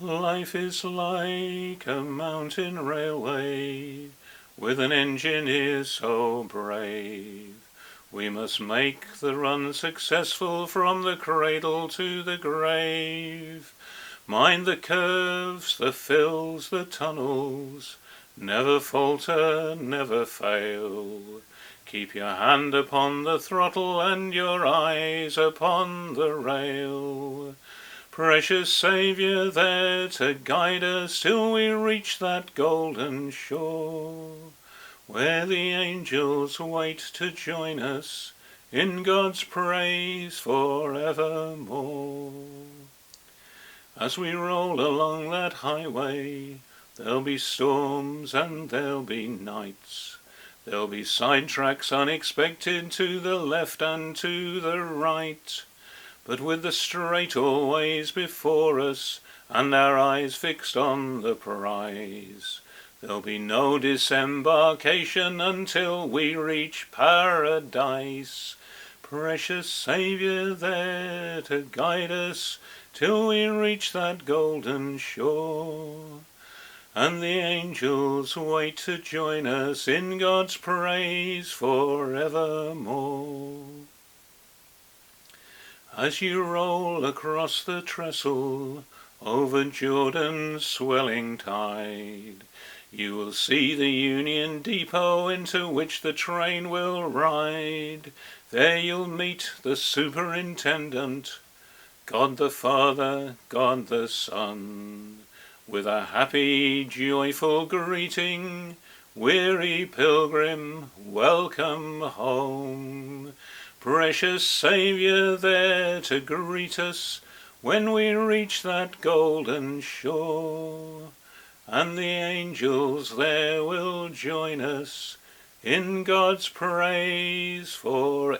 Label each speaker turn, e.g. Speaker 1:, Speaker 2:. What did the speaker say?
Speaker 1: Life is like a mountain railway, with an engineer so brave. We must make the run successful from the cradle to the grave. Mind the curves, the fills, the tunnels, never falter, never fail. Keep your hand upon the throttle and your eyes upon the rail. Precious Saviour, there to guide us till we reach that golden shore, where the angels wait to join us in God's praise forevermore. As we roll along that highway, there'll be storms and there'll be nights. There'll be sidetracks unexpected to the left and to the right. But with the straight always before us, and our eyes fixed on the prize, there'll be no disembarkation until we reach paradise. Precious Saviour, there to guide us till we reach that golden shore, and the angels wait to join us in God's praise forevermore. As you roll across the trestle, over Jordan's swelling tide, you will see the Union Depot into which the train will ride. There you'll meet the superintendent, God the Father, God the Son, with a happy, joyful greeting, weary pilgrim, welcome home. Precious Saviour, there to greet us when we reach that golden shore, and the angels there will join us in God's praise forevermore.